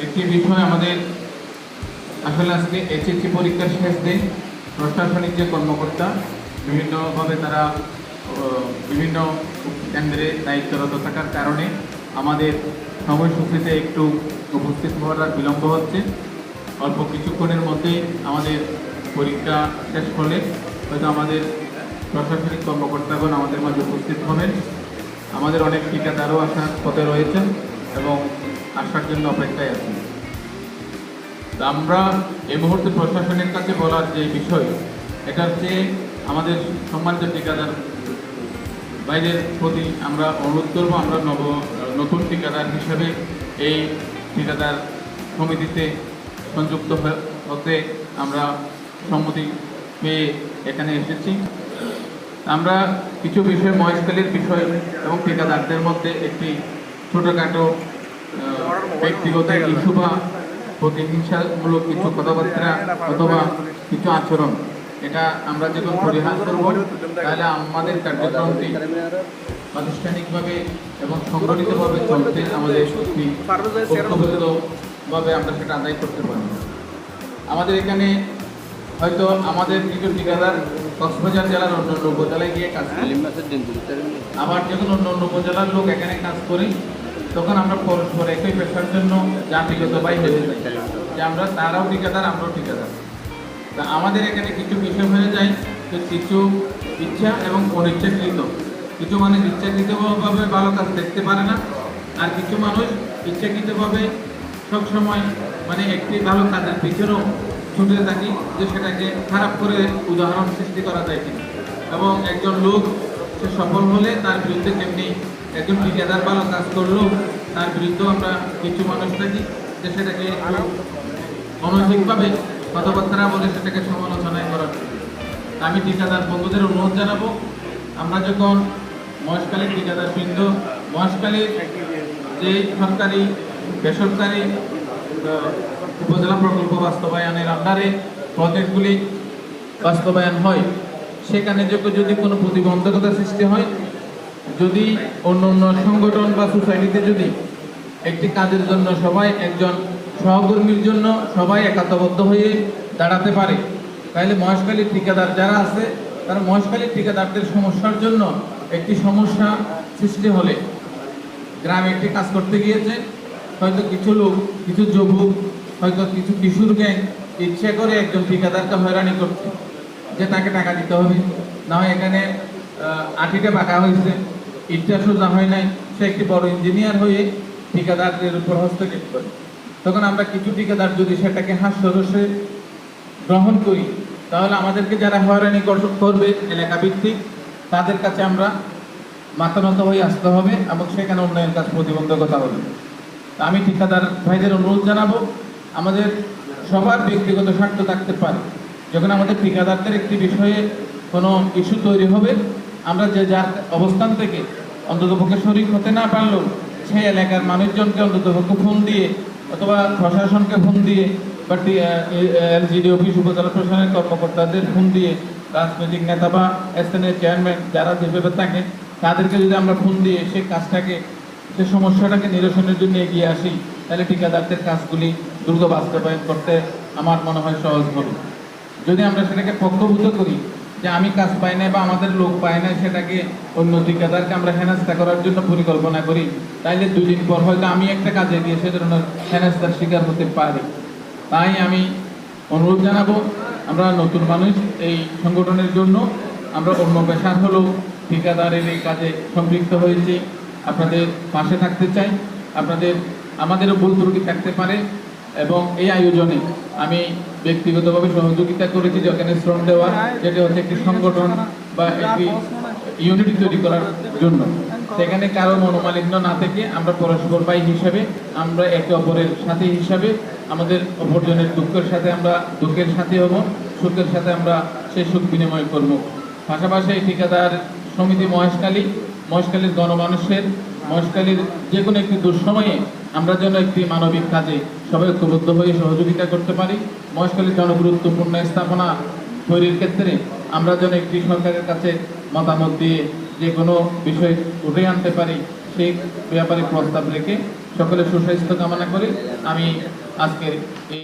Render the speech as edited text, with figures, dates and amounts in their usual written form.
একটি বিষয় আমাদের আসলে আজকে এইচএসসি পরীক্ষার শেষ দিন। প্রশাসনিক যে কর্মকর্তা বিভিন্নভাবে তারা বিভিন্ন কেন্দ্রে দায়িত্বরত থাকার কারণে আমাদের সময়সূচিতে একটু উপস্থিত হওয়ার বিলম্ব হচ্ছে। অল্প কিছুক্ষণের মধ্যেই আমাদের পরীক্ষা শেষ হলে হয়তো আমাদের প্রশাসনিক কর্মকর্তাগণ আমাদের মাঝে উপস্থিত হবেন। আমাদের অনেক ঠিকাদারও আসার পথে রয়েছেন এবং আসার জন্য অপেক্ষায় আছেন। আমরা এই মুহূর্তে প্রশাসনের কাছে বলার যে বিষয়, এটা হচ্ছে আমাদের সম্মানিত ঠিকাদার বাইরের প্রতি আমরা অনুরোধ করবো, আমরা নতুন ঠিকাদার হিসেবে এই ঠিকাদার সমিতিতে সংযুক্ত হতে আমরা সম্মতি পেয়ে এখানে এসেছি। আমরা কিছু বিষয় মহেশখালীর বিষয় এবং ঠিকাদারদের মধ্যে একটি ছোটোখাটো ব্যক্তিগত ইস্যু বা প্রতিহিংসামূলক কিছু কথাবার্তা অথবা কিছু আচরণ, এটা আমরা যখন পরিহার করব তাহলে আমাদের কার্যক্রমটি প্রাতিষ্ঠানিকভাবে এবং সংগঠিতভাবে চলতে আমাদের শক্তি ঐক্যবদ্ধভাবে আমরা সেটা আদায় করতে পারি। আমাদের এখানে হয়তো আমাদের কিছু ঠিকাদার কক্সবাজার জেলার অন্য অন্য উপজেলায় গিয়ে কাজ করি, আবার যখন অন্য অন্য উপজেলার লোক এখানে কাজ করি তখন আমরা পরস্পর একই পেশার জন্য জাতিগত বাই হয়ে যাই যে আমরা তারাও ঠিকাদার আমরাও ঠিকাদার। তা আমাদের এখানে কিছু বিষয় হয়ে যায় যে কিছু ইচ্ছা এবং অনিচ্ছাকৃত, কিছু মানুষ ইচ্ছাকৃতভাবে ভালো কাজ দেখতে পারে না, আর কিছু মানুষ ইচ্ছাকৃতভাবে সবসময় একটি ভালো কাজের পিছনেও ছুটে থাকি যে সেটাকে খারাপ করে উদাহরণ সৃষ্টি করা যায় কিনা, এবং একজন লোক সে সফল হলে তার বিরুদ্ধে তেমনি একজন ঠিকাদার ভালো কাজ করলেও তার বিরুদ্ধেও আমরা কিছু মানুষ থাকি যে সেটাকে অনৈতিকভাবে কথাবার্তা বলে সেটাকে সমালোচনায় করার। আমি ঠিকাদার বন্ধুদের অনুরোধ জানাবো, আমরা যখন মহেশখালীর ঠিকাদার বৃন্দ মহেশখালীর যে সরকারি বেসরকারি উপজেলা প্রকল্প বাস্তবায়নের আন্ডারে প্রজেক্টগুলি বাস্তবায়ন হয়, সেখানে যদি কোনো প্রতিবন্ধকতা সৃষ্টি হয়, যদি অন্য অন্য সংগঠন বা সোসাইটিতে যদি একটি কাজের জন্য সবাই একজন সহকর্মীর জন্য সবাই একাত্মবদ্ধ হয়ে দাঁড়াতে পারে, তাহলে মহেশখালীর ঠিকাদার যারা আছে তারা মহেশখালীর ঠিকাদারদের সমস্যার জন্য একটি সমস্যা সৃষ্টি হলে, গ্রামে একটি কাজ করতে গিয়েছে, হয়তো কিছু লোক কিছু যুবক হয়তো কিছু কিশোর গ্যাং ইচ্ছে করে একজন ঠিকাদারকে হয়রানি করছে যে তাকে টাকা দিতে হবে, না হয় এখানে আঠিটা বাঁকা হয়েছে, ইটটা সোজা হয় নাই, সে একটি বড় ইঞ্জিনিয়ার হয়ে ঠিকাদারদের উপর হস্তক্ষেপ করে। তখন আমরা কিছু ঠিকাদার যদি সেটাকে হাস্যরসে গ্রহণ করি, তাহলে আমাদেরকে যারা হয়রানি করবে এলাকা ভিত্তিক তাদের কাছে আমরা মাতানত হয়ে আসতে হবে এবং সেখানে উন্নয়নের কাজ প্রতিবন্ধকতা হবে। আমি ঠিকাদার ভাইদের অনুরোধ জানাবো, আমাদের সবার ব্যক্তিগত স্বার্থ থাকতে পারে, যখন আমাদের ঠিকাদারদের একটি বিষয়ে কোনো ইস্যু তৈরি হবে, আমরা যে যার অবস্থান থেকে অন্ততপক্ষে শরিক হতে না পারলেও সেই এলাকার মানুষজনকে অন্ততপক্ষে ফোন দিয়ে অথবা প্রশাসনকে ফোন দিয়ে বা এলজিডি অফিস উপজেলা প্রশাসনের কর্মকর্তাদের ফোন দিয়ে রাজনৈতিক নেতা বা স্থানীয় চেয়ারম্যান যারা যেভাবে থাকে তাদেরকে যদি আমরা ফোন দিয়ে সেই কাজটাকে সে সমস্যাটাকে নিরসনের জন্য এগিয়ে আসি, তাহলে ঠিকাদারদের কাজগুলি দ্রুত বাস্তবায়ন করতে আমার মনে হয় সহজ হবে। যদি আমরা সেটাকে পক্ষভূত করি যে আমি কাজ পাই না বা আমাদের লোক পায় না, সেটাকে অন্য ঠিকাদারকে আমরা হেনস্থা করার জন্য পরিকল্পনা করি, তাইলে 2 দিন পর হয়তো আমি একটা কাজে গিয়ে সে ধরনের হেনস্থার শিকার হতে পারি। তাই আমি অনুরোধ জানাবো, আমরা নতুন মানুষ এই সংগঠনের জন্য আমরা অন্য পেশার হলেও ঠিকাদারের এই কাজে সম্পৃক্ত হয়েছি, আপনাদের পাশে থাকতে চাই। আমাদেরও ভুল ত্রুটি থাকতে পারে এবং এই আয়োজনে আমি ব্যক্তিগতভাবে সহযোগিতা করেছি যেখানে শ্রম দেওয়া, যেটা হচ্ছে একটি সংগঠন বা একটি ইউনিটি তৈরি করার জন্য। সেখানে কারো মনোমালিন্য না থেকে আমরা পরস্পর ভাই হিসাবে, আমরা একে অপরের সাথী হিসাবে আমাদের অপরজনের দুঃখের সাথে আমরা দুঃখের সাথী হব, সুখের সাথে আমরা সেই সুখ বিনিময় করব। পাশাপাশি এই ঠিকাদার সমিতি মহেশখালীর গণমানুষের মহেশখালীর যে কোনো একটি দুঃসময়ে আমরা যেন একটি মানবিক কাজে সবাই ঐক্যবদ্ধ হয়ে সহযোগিতা করতে পারি। মহেশখালীর জনগুরুত্বপূর্ণ স্থাপনা তৈরির ক্ষেত্রে আমরা যেন একটি সরকারের কাছে মতামত দিয়ে যে কোনো বিষয় উঠে আনতে পারি, সেই ব্যাপারে প্রস্তাব রেখে সকলের সুস্বাস্থ্য কামনা করি। আমি আজকের এই